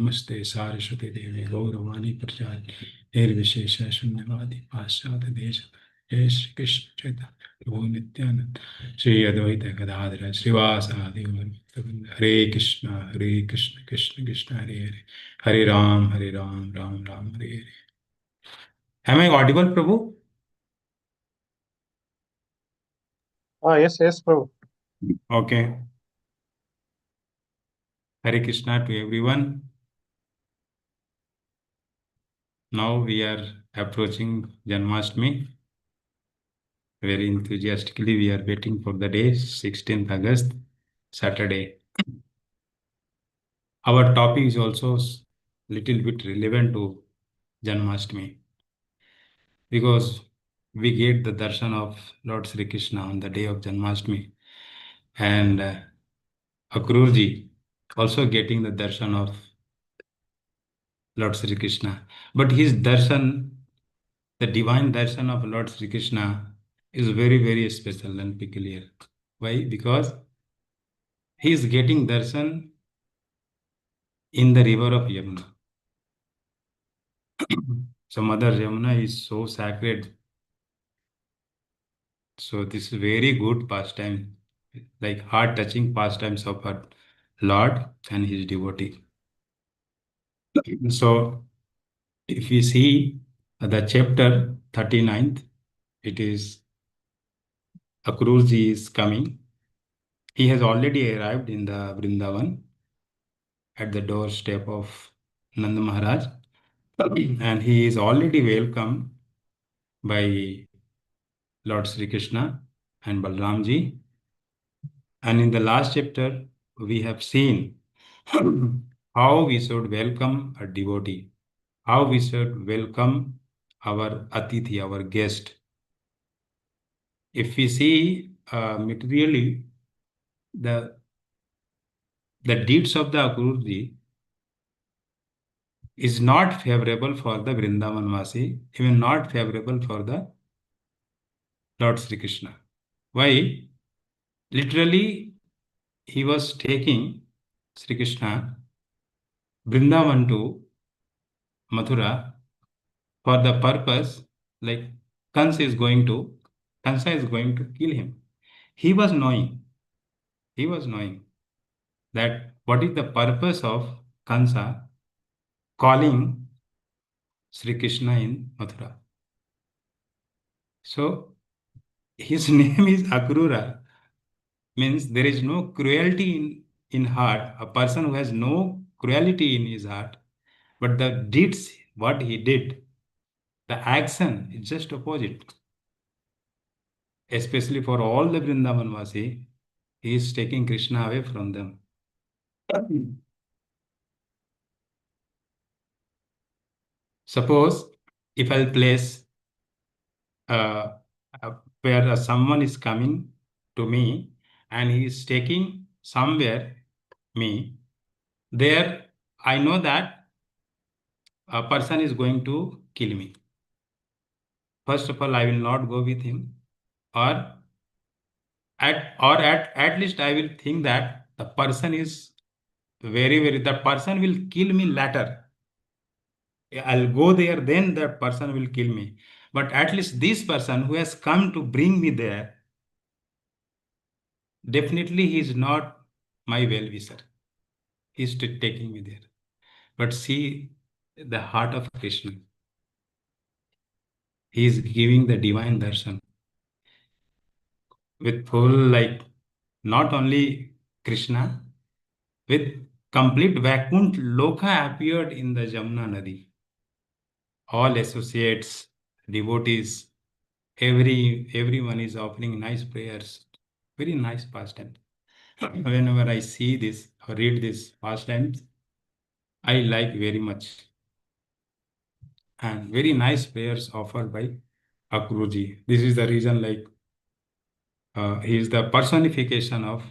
Namaste Saraswati Devi Gauravani Prajali Nirvishesha Shunyavadi Paschata Desha Jai Shri Krishna Chaitanya Prabhu Nityananda Shri Advaita Gadadhara Srivasadi Gauravanita Hare Krishna Krishna Krishna Hare Hare Hare Ram Ram Hare Hare. Am I audible, Prabhu? Yes, Prabhu. Okay. Hare Krishna to everyone. Now we are approaching Janmashtami. Very enthusiastically, we are waiting for the day, 16th August, Saturday. Our topic is also little bit relevant to Janmashtami because we get the darshan of Lord Sri Krishna on the day of Janmashtami, and Akrurji also getting the darshan of Lord Sri Krishna. But his darshan, the divine darshan of Lord Sri Krishna, is very, very special and peculiar. Why? Because he is getting darshan in the river of Yamuna. So Mother Yamuna is so sacred. So this is very good pastime, like heart-touching pastimes of our Lord and his devotee. So if we see the chapter 39th, it is Akrurji is coming. He has already arrived in the Vrindavan at the doorstep of Nanda Maharaj, and he is already welcomed by Lord Sri Krishna and Balramji. And in the last chapter, we have seen how we should welcome a devotee, how we should welcome our Atithi, our guest. If we see materially, the deeds of the Akrurji is not favorable for the Vrindavan Vasi, even not favorable for the Lord Sri Krishna. Why? Literally, he was taking Sri Krishna Vrindavan to Mathura for the purpose, like Kansa is going to kill him. He was knowing that what is the purpose of Kansa calling Sri Krishna in Mathura. So his name is Akrura, means there is no cruelty in heart, a person who has no cruelty in his heart, but the deeds, what he did, the action is just opposite. Especially for all the Vrindavan Vasi, he is taking Krishna away from them. Suppose if I'll place uh, where someone is coming to me and he is taking somewhere me, there I know that a person is going to kill me. First of all, I will not go with him, or at least I will think that the person is the person will kill me later. I'll go there, then that person will kill me. But at least this person who has come to bring me there, definitely he is not my well-wisher. He is taking me there. But see the heart of Krishna. He is giving the divine darshan with full, like, not only Krishna, with complete Vaikunt Loka appeared in the Jamuna Nadi. All associates, devotees, everyone is offering nice prayers. Very nice pastime. Whenever I see this or read this pastimes, I like very much. And very nice prayers offered by Akruji. This is the reason, like, he is the personification of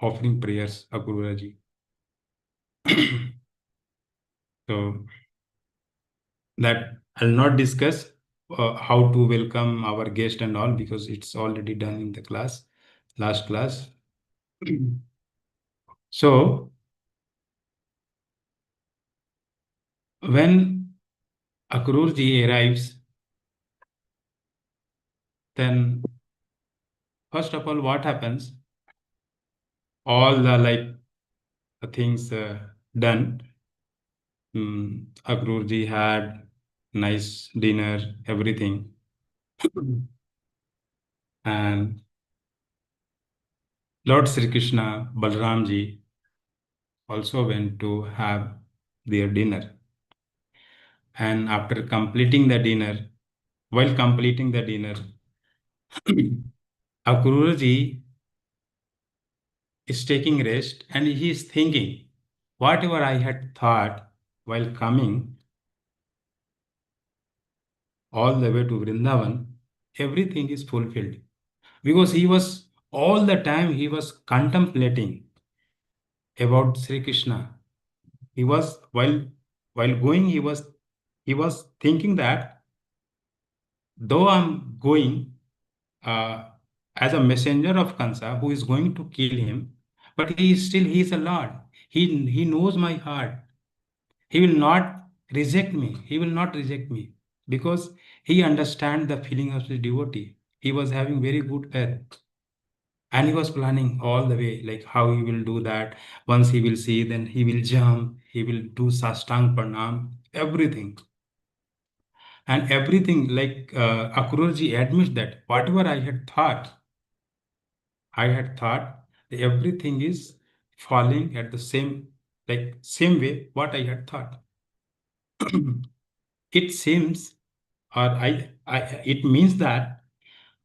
offering prayers, Akruji. So that I'll not discuss how to welcome our guest and all, because it's already done in the class, last class. So When Akrurji arrives, then first of all, what happens? All the things done. Akrurji had nice dinner, everything, and Lord Sri Krishna, Balramji also went to have their dinner. And after completing the dinner, while completing the dinner, Akrurji is taking rest and he is thinking, whatever I had thought while coming all the way to Vrindavan, everything is fulfilled. Because he was all the time he was contemplating about Sri Krishna. He was while going, he was thinking that though I'm going uh, as a messenger of Kansa who is going to kill him, but he is a Lord. He knows my heart. He will not reject me. He will not reject me because he understands the feeling of the devotee. He was having very good faith. And he was planning all the way, like how he will do that. Once he will see, then he will jump, he will do sastang pranam, everything. And everything, Akrurji admits that whatever I had thought, everything is falling at the same way what I had thought. It seems, it means that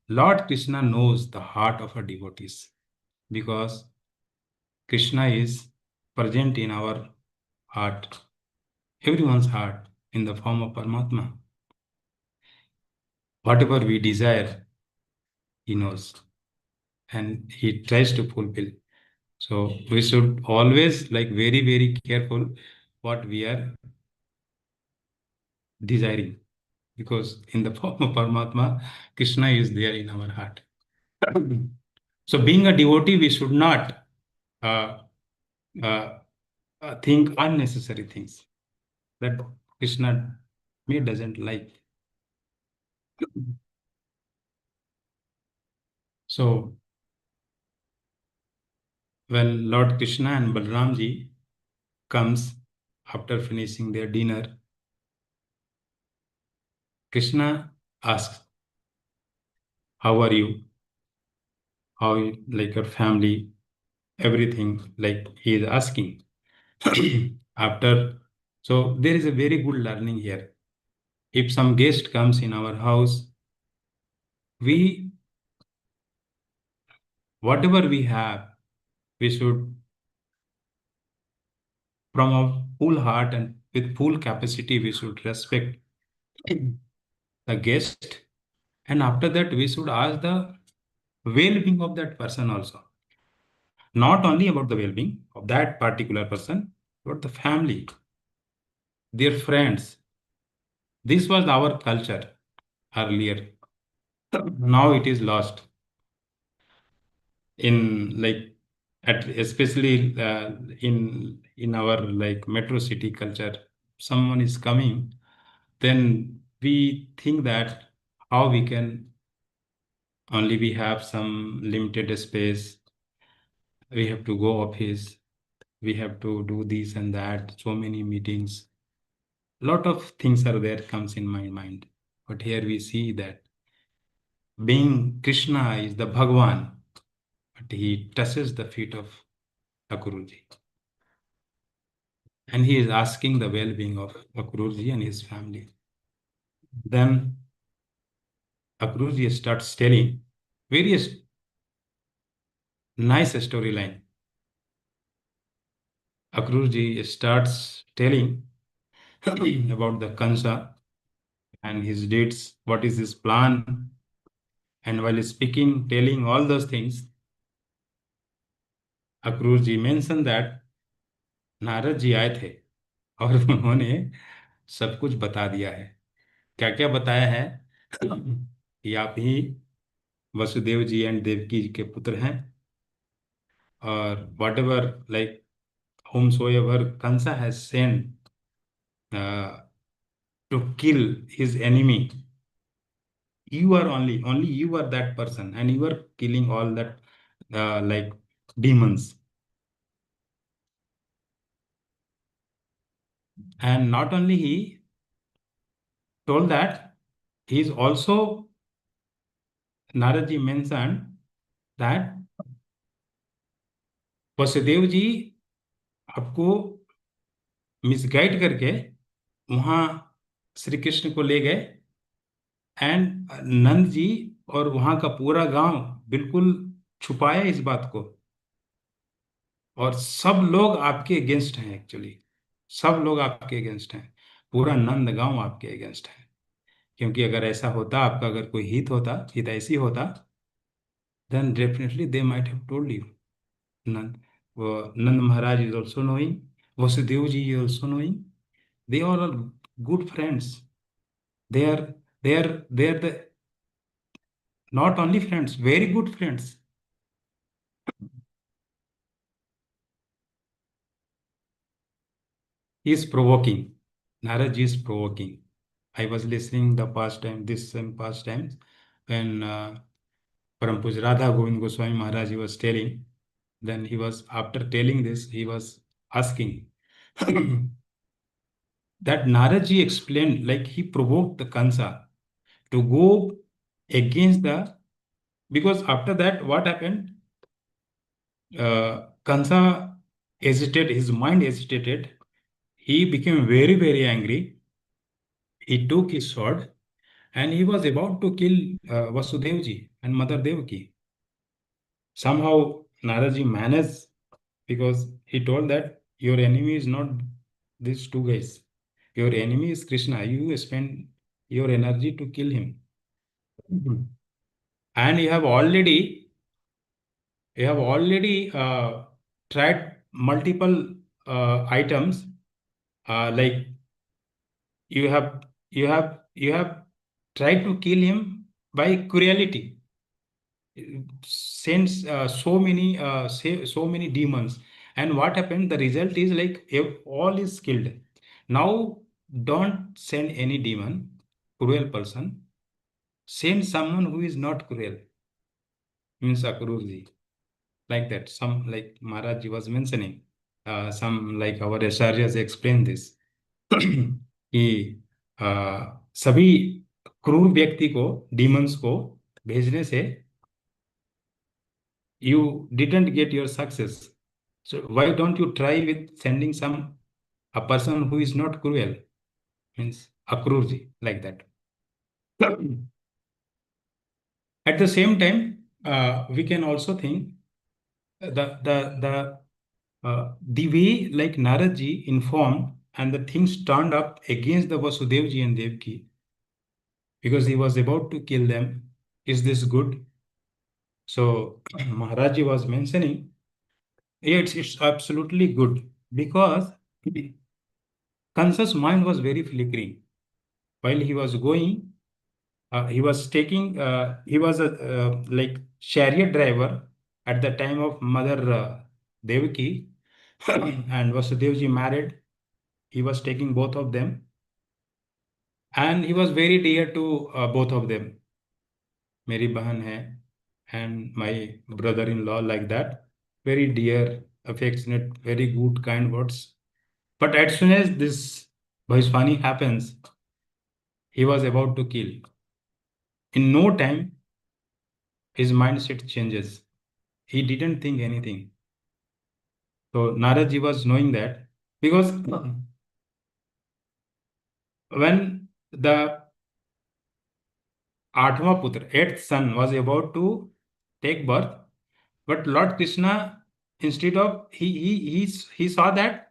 Lord Krishna knows the heart of our devotees because Krishna is present in our heart, everyone's heart, in the form of Paramatma. Whatever we desire, He knows and He tries to fulfill. So we should always very, very careful what we are desiring because in the form of Paramatma, Krishna is there in our heart. So being a devotee, we should not uh, uh, think unnecessary things that Krishna me doesn't like. So when Lord Krishna and Balramji comes after finishing their dinner, Krishna asks, "How are you? Like your family, everything?" Like he is asking. After, so there is a very good learning here. If some guest comes in our house, we whatever we have, we should from a full heart and with full capacity, we should respect the guest. And after that, we should ask the well-being of that person also. Not only about the well-being of that particular person, but the family, their friends. This was our culture earlier. Now it is lost in at especially in our metro city culture. Someone is coming, then we think that how we can only we have some limited space, we have to go office, we have to do this and that, so many meetings, lot of things are there comes in my mind. But here we see that being Krishna is the Bhagwan, but he touches the feet of Akrurji and he is asking the well-being of Akrurji and his family. Then Akrurji starts telling various nice storyline. Akrurji starts telling about the Kansa and his deeds, what is his plan. And while speaking, telling all those things, Akrur ji mention that Narad ji आए थे और उन्होंने सब कुछ बता दिया है। क्या क्या बताया है? कि आप ही वसुदेव जी एंड देवकी जी के पुत्र हैं और what ever whomsoever Kansa has sent uh, to kill his enemy. You are only you are that person, and you are killing all that like demons. And not only he told that, he is also, Naradji mentioned that Vasudev ji आपको misguide करके वहां श्री कृष्ण को ले गए, and Nand ji और वहां का पूरा गांव बिल्कुल छुपाया इस बात को, और सब लोग आपके अगेंस्ट हैं एक्चुअली। सब लोग आपके अगेंस्ट हैं, पूरा नंद गांव आपके अगेंस्ट है। क्योंकि अगर ऐसा होता, आपका अगर कोई हित होता, हित ऐसी होता, then definitely they might have told you. Nand, वो Nand Maharaj is also knowing, Vasudev ji is also knowing, they all are good friends. They are the not only friends, very good friends. He is provoking. Naraj is provoking. I was listening the past time, this same past times, when Param Puj Radha Govind Goswami Maharaj, he was telling, then he was, after telling this, he was asking that Naraj ji explained, like he provoked the Kansa to go against the, because after that what happened, Kansa hesitated, his mind hesitated. He became very, very angry. He took his sword and he was about to kill Vasudevji and Mother Devaki. Somehow Naraji managed, because he told that your enemy is not these two guys. Your enemy is Krishna. You spend your energy to kill him. Mhm. And you have already tried multiple items, like you have tried to kill him by cruelty, sends so many demons, and what happened, the result is like all is killed. Now don't send any demon, cruel person, send someone who is not cruel, means Akrurji, like that. Some, like Maharaj ji was mentioning, some like our acharyas explain this कि सभी क्रूर व्यक्ति को, demons को भेजने से you didn't get your success. So why don't you try with sending a person who is not cruel, means Akrurji, like that. At the same time, we can also think the way like Naradji informed and the things turned up against the Vasudevji and Devki, because he was about to kill them. Is this good? So Maharaji was mentioning, yeah, it's absolutely good, because Kansa's mind was very flickering. While he was going, he was a like chariot driver at the time of Mother Devaki, and Vasudevji married. He was taking both of them, and he was very dear to both of them. मेरी बहन है and my brother-in-law, like that. Very dear, affectionate, very good, kind words. But as soon as this Bhaiswani happens, he was about to kill. In no time, his mindset changes. He didn't think anything. So Naradji was knowing that, because when the Atma Putra, eighth son, was about to take birth, but Lord Krishna, instead of he saw that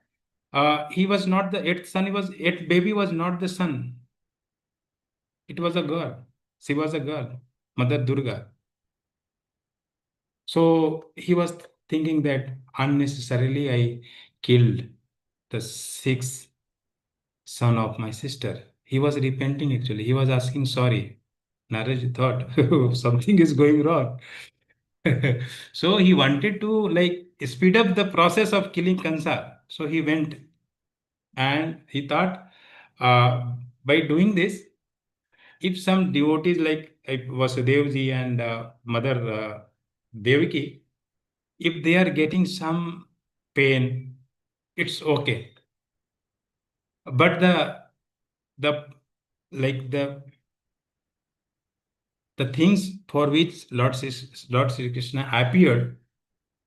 he was not the eighth son. He was eighth baby was not the son. It was a girl. She was a girl, Mother Durga. So he was thinking that unnecessarily I killed the sixth son of my sister. He was repenting actually. He was asking sorry. Naraj thought something is going wrong. So he wanted to like speed up the process of killing Kansa. So he went and he thought, By doing this, if some devotees like Vasudevji and Mother Devaki, if they are getting some pain, it's okay. But the like the things for which Lord Sri Krishna appeared,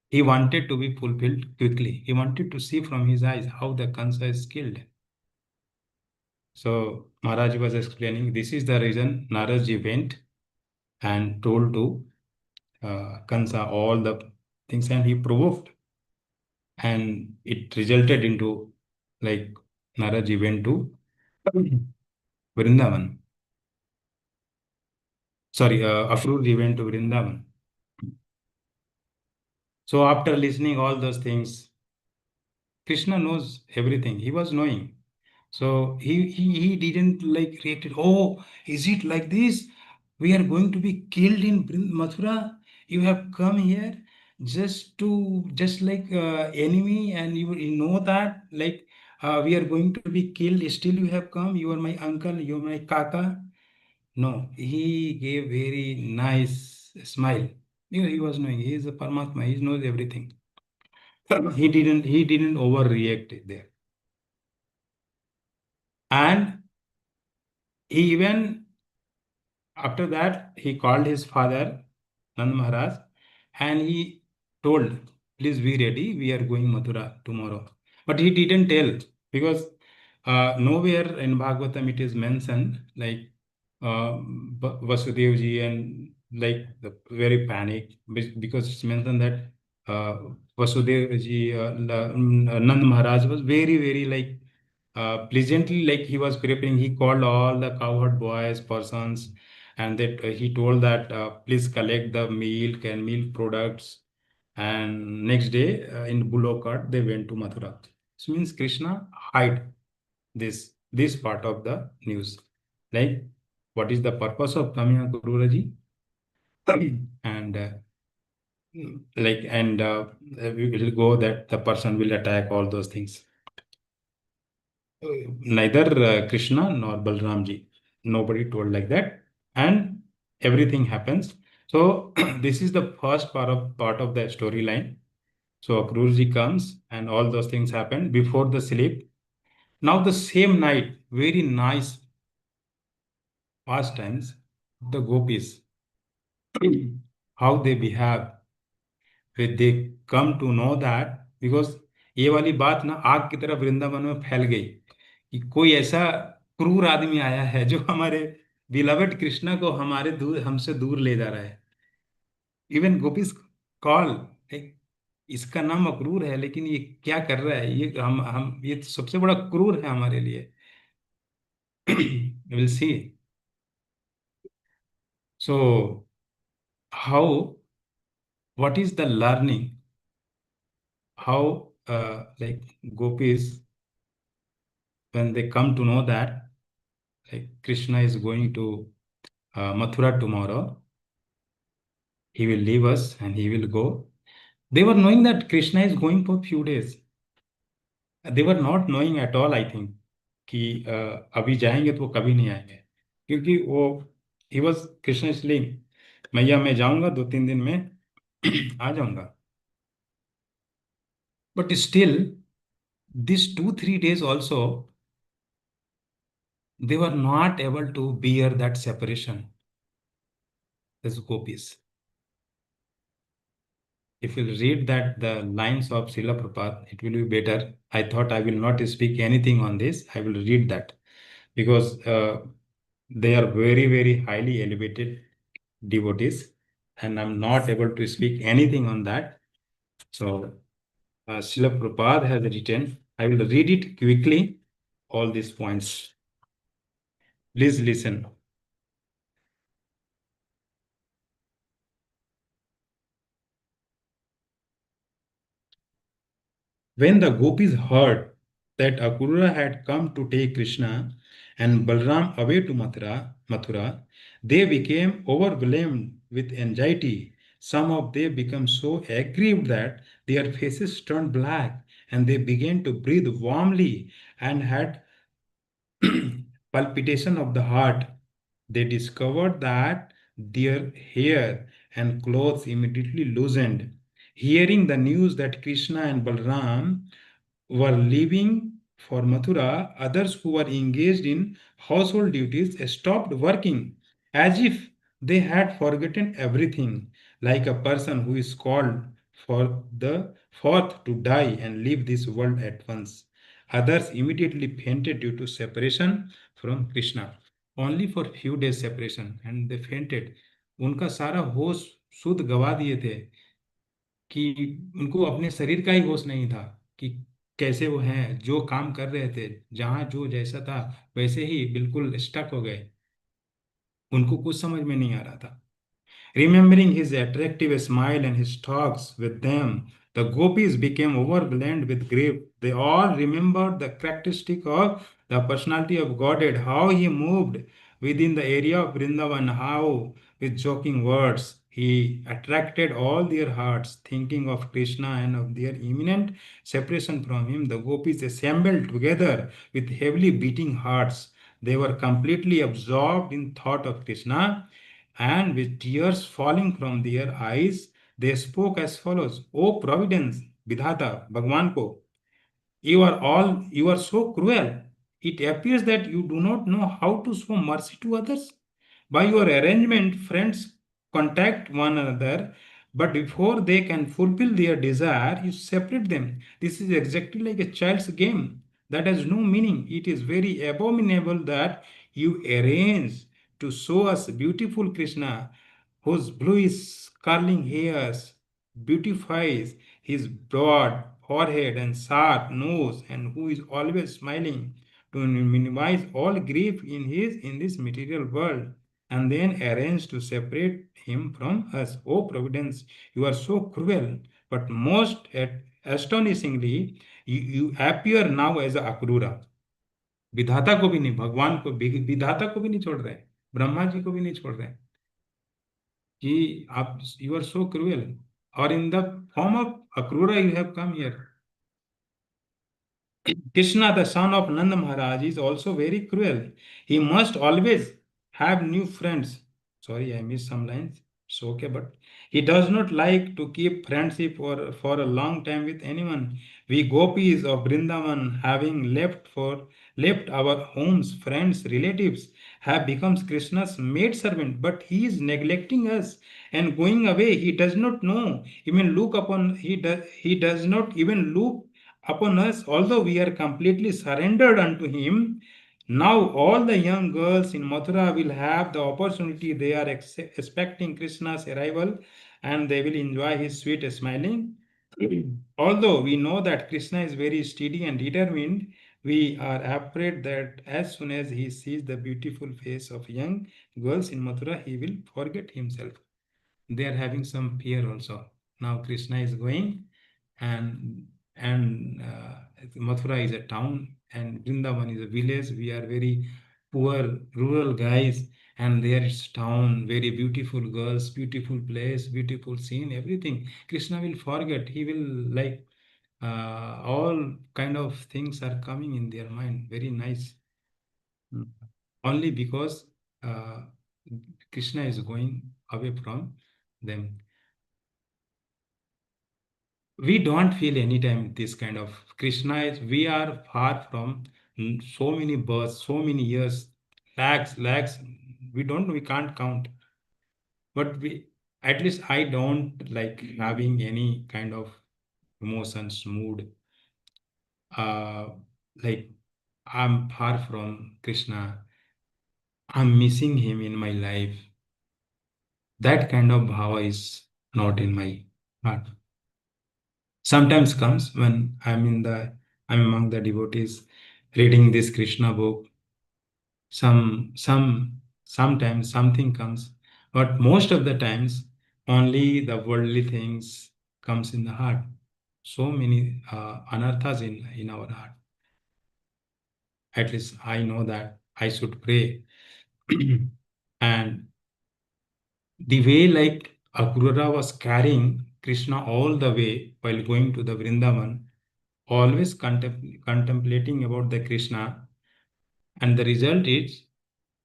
he wanted to be fulfilled quickly. He wanted to see from his eyes how the Kansa is killed. So Maharaj was explaining this is the reason Naradji went and told to Kansa all the things, and he provoked, and it resulted into like Naradji went to Vrindavan. Sorry, Akrurji went to Vrindavan. So after listening all those things, Krishna knows everything. He was knowing. So he didn't like reacted. Oh, is it like this? We are going to be killed in Mathura. You have come here just like enemy, and you know that like we are going to be killed. Still, you have come. You are my uncle. You are my kaka. No, he gave very nice smile. He was knowing. He is a Paramatma. He knows everything. He didn't overreact there. And he even after that he called his father Nand Maharaj and he told, please be ready, we are going Mathura tomorrow. But he didn't tell because nowhere in Bhagavatam it is mentioned like Vasudevji and like the very panic because it's mentioned that uh, Vasudevji, Nand Maharaj was very, very like pleasantly like he was preparing. He called all the cowherd boys, persons, and that he told that please collect the milk and milk products. And next day in bullock cart they went to Mathura. So means Krishna hide this part of the news. Like what is the purpose of coming on Gururaji? And we will go that the person will attack all those things. Neither Krishna nor Balramji. Nobody told like that. And everything happens. So this is the first part of the storyline. So Akrurji comes and all those things happen before the sleep. Now the same night, very nice pastimes, the gopis, how they behave, when they come to know that because ये वाली बात ना आग की तरह वृंदावन में फैल गई कि कोई ऐसा क्रूर आदमी आया है जो हमारे बिलवेड कृष्णा को हमारे दूर हमसे दूर ले जा रहा है. इवन गोपीज कॉल, इसका नाम अक्रूर है लेकिन ये क्या कर रहा है, ये हम ये तो सबसे बड़ा क्रूर है हमारे लिए. Will see. So how, what is the learning, how like gopis when they come to know that like Krishna is going to Mathura tomorrow, he will leave us and he will go. They were knowing that Krishna is going for few days. They were not knowing at all, I think, कि अभी जाएंगे तो वो कभी नहीं आएंगे, क्योंकि वो he was Krishna is saying मैया मैं जाऊंगा 2-3 दिन में आ जाऊंगा. But still, these 2-3 days also, they were not able to bear that separation as gopis. If you read that the lines of Srila Prabhupada, it will be better. I thought I will not speak anything on this. I will read that because they are very, very highly elevated devotees, and I'm not able to speak anything on that. So, Srila Prabhupada has written, I will read it quickly, all these points. Please listen. When the gopis heard that Akrura had come to take Krishna and Balram away to Mathura, they became overwhelmed with anxiety. Some of them became so aggrieved that their faces turned black and they began to breathe warmly and had palpitation of the heart. They discovered that their hair and clothes immediately loosened. Hearing the news that Krishna and Balram were leaving for Mathura, others who were engaged in household duties stopped working as if they had forgotten everything, like a person who is called for the forth to die and leave this world at once. Others immediately fainted due to separation from Krishna. Only for few days separation and they fainted. उनका सारा होश शुद्ध गवा दिए थे कि उनको अपने शरीर का ही होश नहीं था कि कैसे वो हैं जो काम कर रहे थे जहां जो जैसा था वैसे ही बिल्कुल स्टक हो गए उनको कुछ समझ में नहीं आ रहा था Remembering his attractive smile and his talks with them, the gopis became overwhelmed with grief. They all remembered the characteristic of the personality of Godhead, how he moved within the area of Vrindavan, how with joking words he attracted all their hearts, thinking of Krishna and of their imminent separation from him. The gopis assembled together with heavily beating hearts. They were completely absorbed in thought of Krishna and with tears falling from their eyes, they spoke as follows: O Providence, Vidhata, Bhagwan ko, you are so cruel. It appears that you do not know how to show mercy to others. By your arrangement, friends contact one another, but before they can fulfill their desire, you separate them. This is exactly like a child's game that has no meaning. It is very abominable that you arrange to show us beautiful Krishna, whose bluish curling hairs beautifies his broad forehead and sharp nose, and who is always smiling to minimize all grief in this material world, and then arrange to separate him from us. O Providence, you are so cruel, but most astonishingly, you appear now as a Akrura. विधाता को भी नहीं, भगवान को विधाता को भी नहीं छोड़ रहे, ब्रह्मा जी को भी नहीं छोड़ रहे कि आप यू आर सो क्रूएल और in the form of Akrura you have come here. Krishna, the son of Nanda Maharaj, is also very cruel. He must always have new friends. Sorry, I missed some lines. It's okay, but he does not like to keep friendship for a long time with anyone. We gopis of Vrindavan, having left our homes, friends, relatives, have become Krishna's maidservant, but he is neglecting us and going away. He does not know, even look upon, he does not even look upon us, although we are completely surrendered unto him. Now all the young girls in Mathura will have the opportunity. They are expecting Krishna's arrival and they will enjoy his sweet smiling. Although we know that Krishna is very steady and determined, we are afraid that as soon as he sees the beautiful face of young girls in Mathura, he will forget himself. They are having some fear also. Now Krishna is going, and Mathura is a town, and Vrindavan is a village. We are very poor rural guys, and there is town, very beautiful girls, beautiful place, beautiful scene, everything. Krishna will forget. He will like all kind of things are coming in their mind. Very nice. Mm. Only because uh, Krishna is going away from them. We don't feel anytime this kind of Krishna is, we are far from so many births, so many years, lakhs, we can't count. But we, at least I don't like having any kind of emotions, mood. Uh, like I'm far from Krishna. I'm missing him in my life. That kind of bhava is not in my heart. Sometimes comes when I'm among the devotees reading this Krishna book. Sometimes something comes, but most of the times only the worldly things comes in the heart. So many anarthas in our heart. At least I know that I should pray. And the way like Akrura was carrying Krishna all the way while going to the Vrindavan, always contemplating about the Krishna. And the result is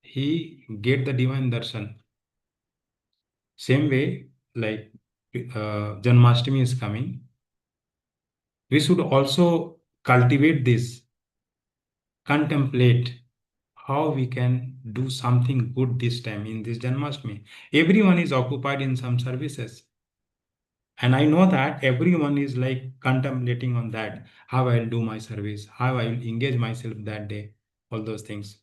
he get the divine darshan. Same way, like Janmashtami is coming, we should also cultivate this, contemplate how we can do something good this time in this Janmashtami. Everyone is occupied in some services. And I know that everyone is like contemplating on that, how I'll do my service, how I'll engage myself that day, all those things.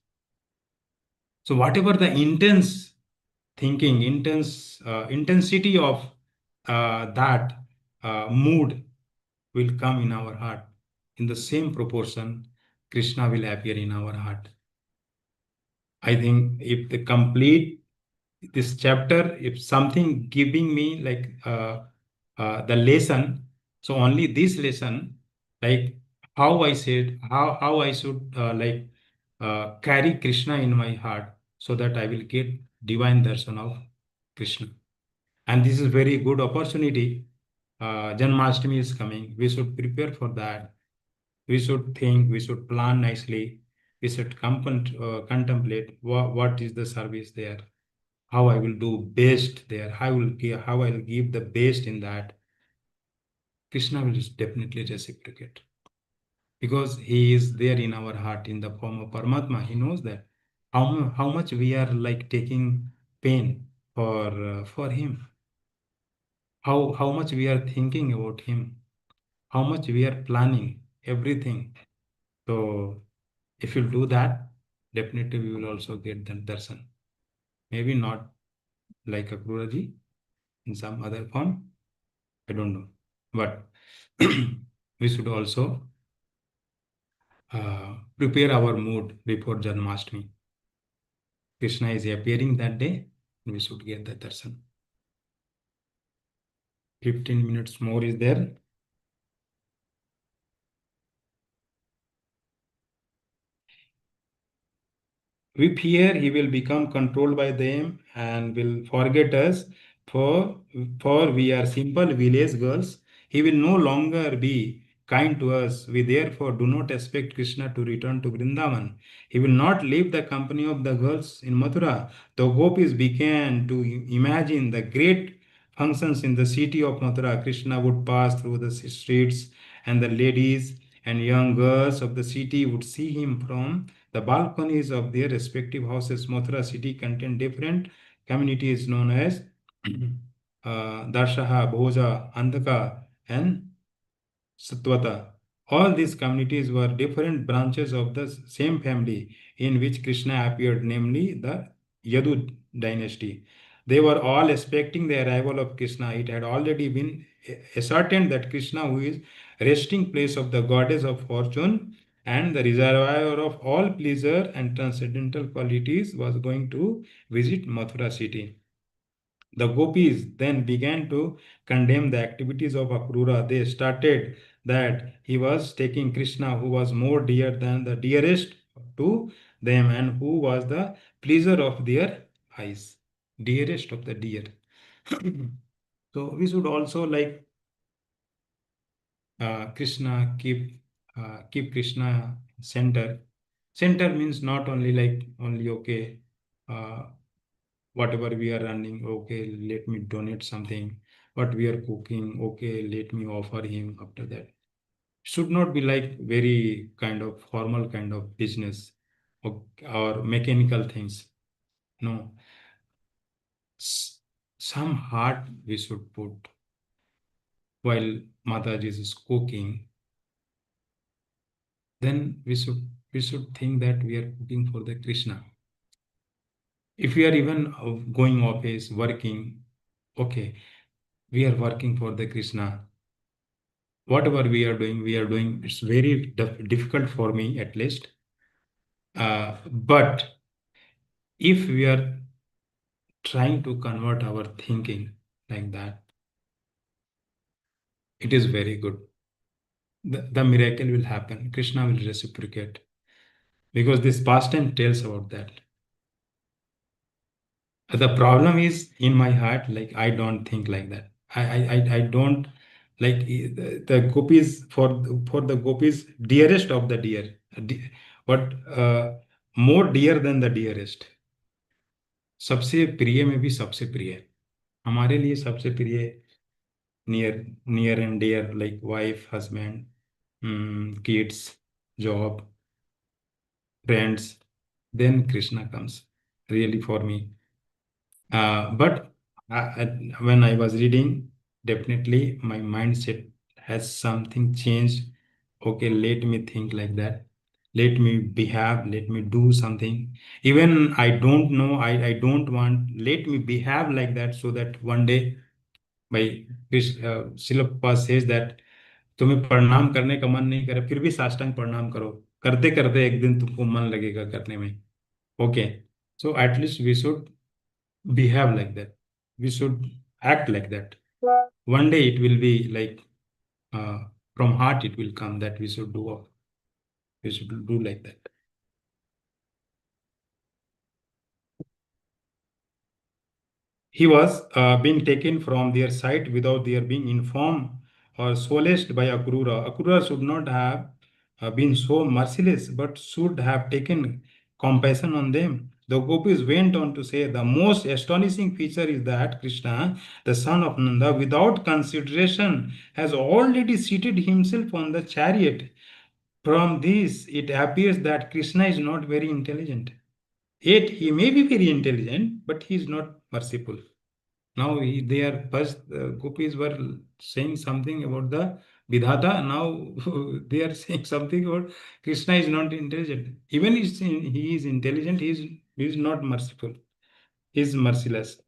So whatever the intense thinking, intense intensity of that mood will come in our heart, in the same proportion, Krishna will appear in our heart. I think if the complete this chapter, if something giving me like the lesson, so only this lesson, like how I said, how I should carry Krishna in my heart so that I will get divine darshan of Krishna. And this is very good opportunity. Janmashtami is coming. We should prepare for that. We should think, we should plan nicely. We should contemplate what is the service there, how I will do best there, how I will give the best in that. Krishna will definitely reciprocate because he is there in our heart in the form of Paramatma. He knows that how much we are like taking pain for him, how much we are thinking about him, how much we are planning everything. So if you do that, definitely we will also get that darshan. Maybe not like a Guruji in some other form. I don't know. But we should also prepare our mood before Janmashtami. Krishna is appearing that day, we should get the darshan. 15 minutes more is there. With fear, he will become controlled by them and will forget us. For, for we are simple village girls. He will no longer be kind to us. We therefore do not expect Krishna to return to Vrindavan. He will not leave the company of the girls in Mathura. The gopis began to imagine the great functions in the city of Mathura. Krishna would pass through the streets, and the ladies and young girls of the city would see him from the balconies of their respective houses. Mathura city contained different communities known as Darshaha, Bhoja, Andhaka, and Satvata. All these communities were different branches of the same family in which Krishna appeared, namely the Yadu dynasty. They were all expecting the arrival of Krishna. It had already been ascertained that Krishna, who is resting place of the goddess of fortune and the reservoir of all pleasure and transcendental qualities, was going to visit Mathura city. The gopis then began to condemn the activities of Akrura. They started that he was taking Krishna, who was more dear than the dearest to them and who was the pleasure of their eyes, dearest of the dear. So we should also like Krishna, keep Krishna center. Center means not only like only okay. Whatever we are running, okay, let me donate something. What we are cooking, okay, let me offer him after that. Should not be like very kind of formal kind of business or mechanical things. No. Some heart we should put while Mataji is cooking. Then we should think that we are cooking for the Krishna. If we are even going office, working, okay, we are working for the Krishna. Whatever we are doing, it's very difficult for me at least. But if we are trying to convert our thinking like that, it is very good. The miracle will happen. Krishna will reciprocate because this pastime tells about that. The problem is in my heart, like I don't think like that. I don't like the gopis for the gopis dearest of the dear. What more dear than the dearest, सबसे प्रिय में भी सबसे प्रिय, हमारे लिए सबसे प्रिय, near, near and dear, like wife, husband, kids, job, friends, then Krishna comes really for me. But when I was reading, definitely my mindset has something changed. Okay, let me think like that. Let me behave, let me do something. Even I don't know, I don't want, let me behave like that so that one day, by Srila Prabhupada says that तुम्हें प्रणाम करने का मन नहीं करे फिर भी साष्टांग प्रणाम करो, करते करते एक दिन तुमको मन लगेगा करने में. Okay. So at least we should behave like that. We should act like that. One day it will be like uh, from heart it will come that we should do like that. He was being taken from their sight without their being informed or solaced by Akrura. Akrura should not have been so merciless, but should have taken compassion on them. The gopis went on to say the most astonishing feature is that Krishna, the son of Nanda, without consideration, has already seated himself on the chariot. From this, it appears that Krishna is not very intelligent. Yet he may be very intelligent, but he is not merciful. Now they are first gopis were saying something about the Vidhata. Now they are saying something about Krishna is not intelligent. Even he is intelligent, he is not merciful. He is merciless.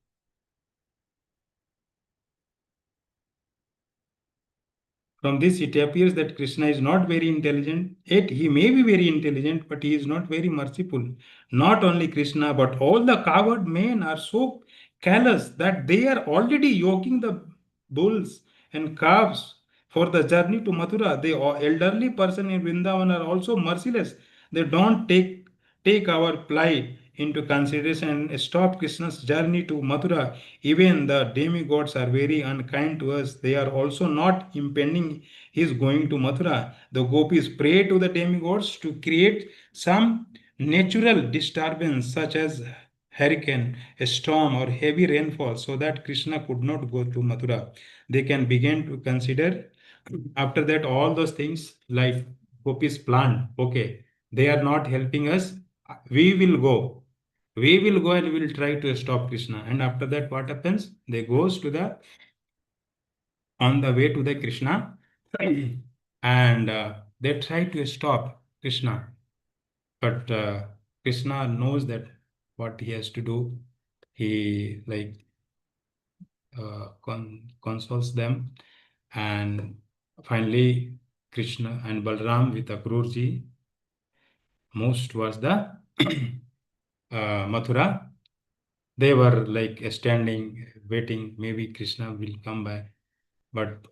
From this, it appears that Krishna is not very intelligent, yet he may be very intelligent, but he is not very merciful. Not only Krishna, but all the coward men are so callous that they are already yoking the bulls and calves for the journey to Mathura. The elderly person in Vrindavan are also merciless. They don't take our plight into consideration and stop Krishna's journey to Mathura. Even the demigods are very unkind to us. They are also not impending his going to Mathura. The gopis pray to the demigods to create some natural disturbance such as hurricane, a storm, or heavy rainfall so that Krishna could not go to Mathura. They can begin to consider after that all those things like gopis planned. Okay, they are not helping us. We will go. We will go and we will try to stop Krishna. And after that, what happens? They goes to the on the way to the Krishna, and they try to stop Krishna, but Krishna knows that what he has to do. He like consoles them, and finally Krishna and Balram with Akrurji moves towards the Mathura. They were like standing, waiting. Maybe Krishna will come back, but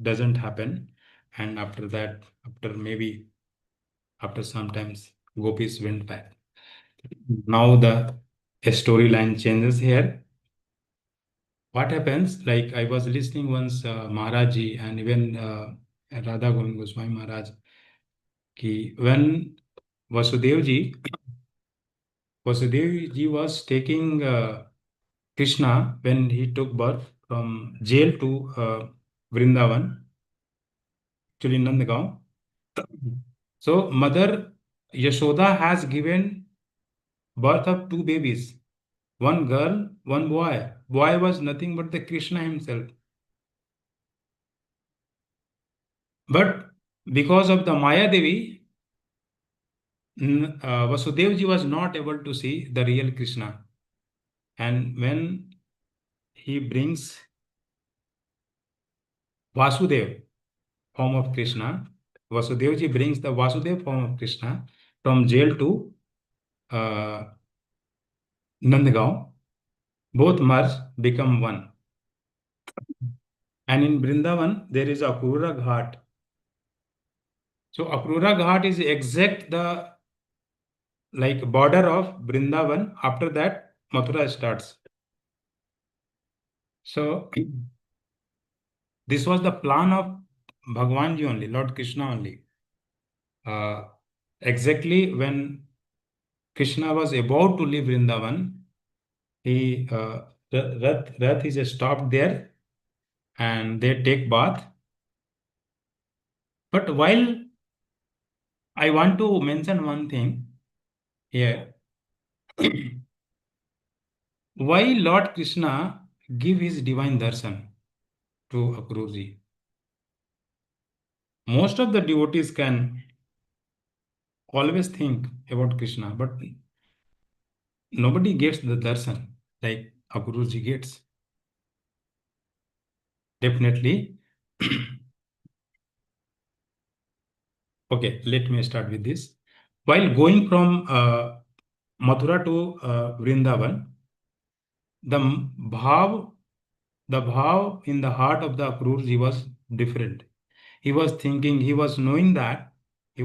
doesn't happen. And after that, after sometimes, gopis went back. Now the storyline changes here. What happens? Like I was listening once, Maharaji and even Radha Govind Goswami Maharaj, ki when Vasudev ji, Vasudev ji was taking Krishna when he took birth from jail to Vrindavan, actually Nandgaon. So mother Yashoda has given birth of two babies, one girl, one boy. Boy was nothing but the Krishna himself. But because of the Maya Devi, Vasudevji was not able to see the real Krishna. And when he brings Vasudev, form of Krishna, Vasudevji brings the Vasudev form of Krishna from jail to uh, Nandgaon. Both merge, become one. And in Vrindavan, there is Akrura Ghat. So Akrura Ghat is exact the like border of Vrindavan. After that, Mathura starts. So this was the plan of Bhagwan ji only, Lord Krishna only. Uh, exactly when Krishna was about to leave Vrindavan. He Rath is stopped there and they take bath. But while I want to mention one thing here, why Lord Krishna give his divine darshan to Akrurji? Most of the devotees can always think about Krishna, but nobody gets the darshan like Akrurji gets. Definitely. Okay, let me start with this. While going from Mathura to Vrindavan, the bhav, the bhav in the heart of the Akrurji was different. He was thinking, he was knowing that he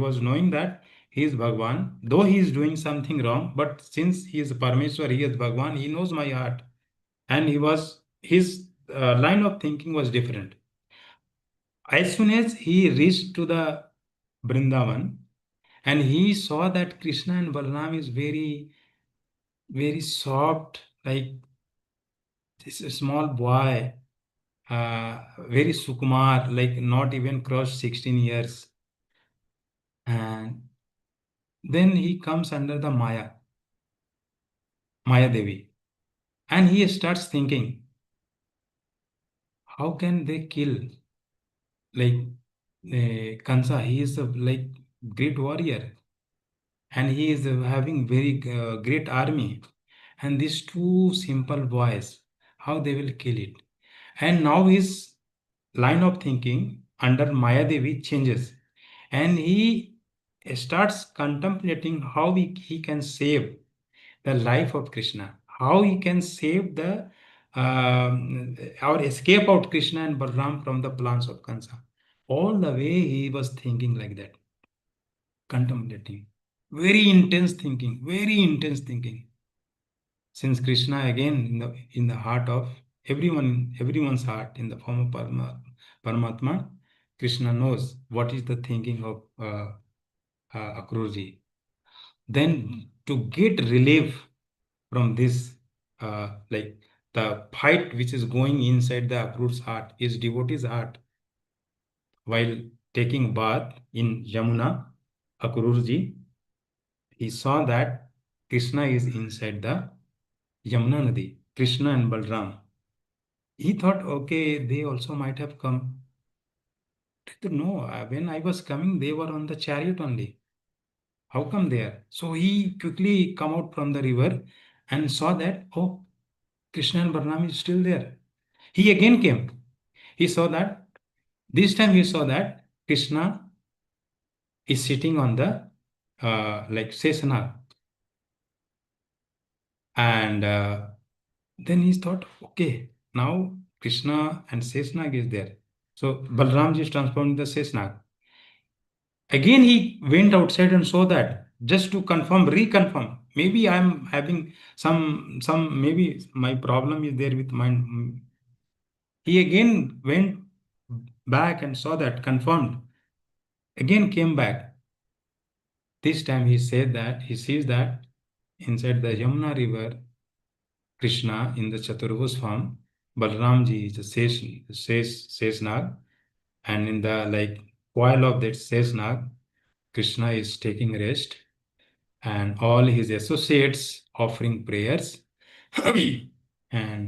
is Bhagwan, though he is doing something wrong, but since he is Parameshwar, he is Bhagwan, he knows my heart. And his line of thinking was different. As soon as he reached to the Vrindavan, and he saw that Krishna and Balaram is very, very soft, like this small boy, very sukumar, like not even crossed 16 years. And then he comes under the Maya Devi. And he starts thinking, how can they kill like Kansa? He is a like great warrior and he is having very great army. And these two simple boys, how they will kill it? And now his line of thinking under Maya Devi changes and he starts contemplating how he can save the life of Krishna, how he can save the or escape out Krishna and Balaram from the plans of Kansa. All the way he was thinking like that, contemplating. Very intense thinking. Since Krishna again in the heart of everyone's heart in the form of Paramatma, Krishna knows what is the thinking of Akrurji. Then to get relief from this, like the fight which is going inside the Akrur's heart, is devotee's heart. While taking bath in Yamuna, Akrurji, he saw that Krishna is inside the Yamuna Nadi, Krishna and Balram. He thought, okay, they also might have come. No, when I was coming, they were on the chariot only. How come they are? So he quickly come out from the river and saw that, oh, Krishna and Balram is still there. He again came. He saw that, this time he saw that Krishna is sitting on the like Sesana. And then he thought, okay, now Krishna and Sesnag is there. So Balramji is transformed into Sesnag. Again, he went outside and saw that just to confirm, reconfirm. Maybe I'm having maybe my problem is there with my. He again went back and saw that, confirmed. Again came back. This time he said that he sees that inside the Yamuna river, Krishna in the Chaturbhuj form, Balramji is the Sesnag, and in the like coil of that Sesnag, Krishna is taking rest, and all his associates offering prayers, and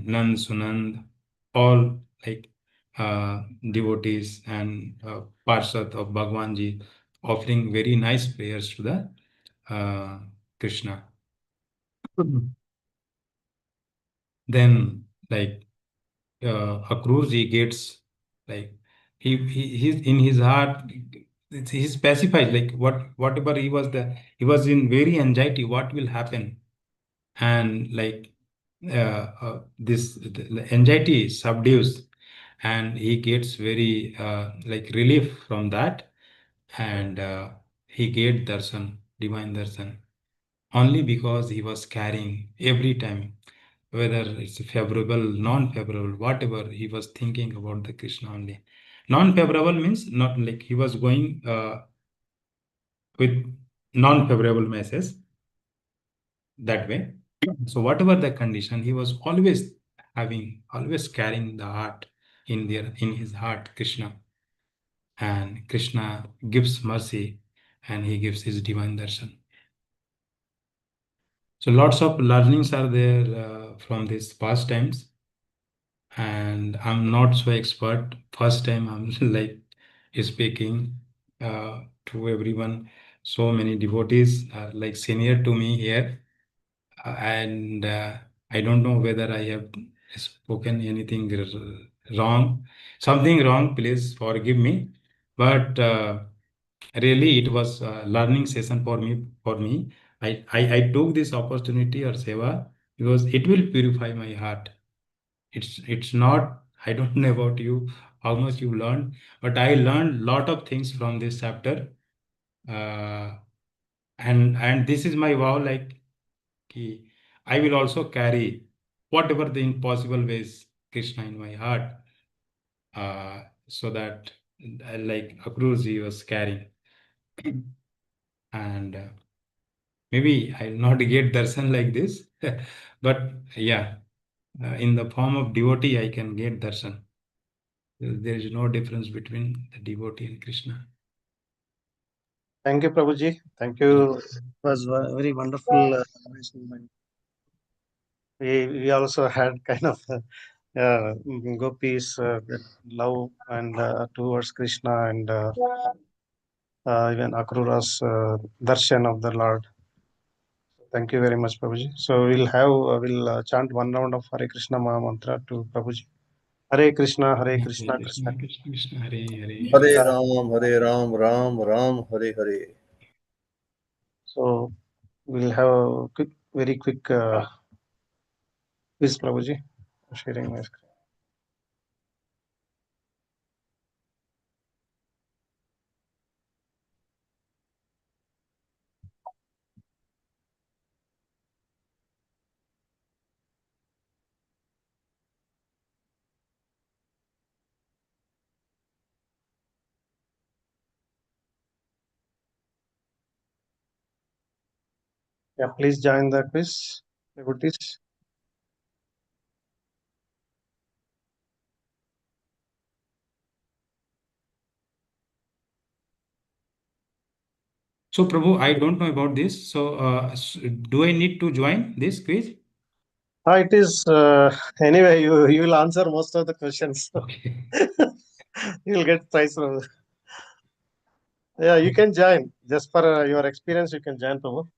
Nand, Sunand, all like devotees and Parshad of Bhagwanji offering very nice prayers to the uh, Krishna. Then, like Akrurji gets like he's in his heart. He's pacified. Like whatever he was in very anxiety. What will happen? And like this the anxiety subdues, and he gets very like relief from that, and he get darshan, divine darshan, only because he was carrying every time, whether it's favorable, non-favorable, whatever, he was thinking about the Krishna only. Non-favorable means not like he was going with non-favorable messages. that way. So whatever the condition, he was always always carrying the heart in his heart, Krishna. And Krishna gives mercy and he gives his divine darshan. So lots of learnings are there from these past times, and I'm not so expert. First time I'm like speaking to everyone. So many devotees are like senior to me here, and I don't know whether I have spoken anything wrong. Something wrong, please forgive me. But really, it was a learning session for me. I took this opportunity or seva because it will purify my heart. It's not. I don't know about you, how much you learned, but I learned lot of things from this chapter. Uh, and this is my vow. Like ki, I will also carry whatever the impossible ways Krishna in my heart, so that like Akruji was carrying, and maybe I'll not get darshan like this, but yeah, in the form of devotee, I can get darshan. There is no difference between the devotee and Krishna. Thank you, Prabhuji. Thank you. It was very wonderful. We also had kind of gopis love and towards Krishna and even Akrura's darshan of the Lord. Thank you very much, Prabhuji. So we'll chant one round of Hare Krishna Maha Mantra to Prabhuji. Hare Hare Krishna, Krishna. Krishna, Krishna Krishna, Hare Hare. Hare Ram, Ram Ram, Hare Hare. So we'll have a very quick quiz, Prabhuji. Sharing my screen. Yeah, please join the quiz, devotees. So, Prabhu, I don't know about this. So, do I need to join this quiz? It is anyway. You will answer most of the questions. Okay. You will get prize from. Yeah, you can join. Just for your experience, you can join, Prabhu.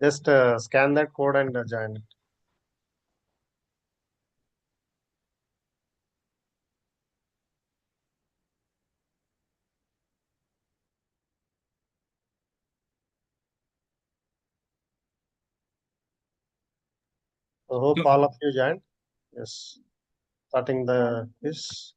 Just scan that code and join it. I hope all of you joined. Yes, starting the quiz.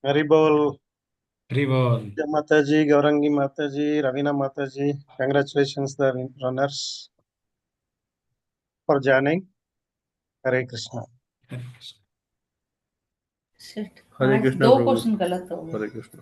Hari Bol. Rivol. Jai Mataji, Gaurangi Mataji, Ravina Mataji. Congratulations, the runners, for joining. Hare Krishna. शिट हरे आज कृष्णा दो प्रभु question गलत हो गए हरे कृष्णा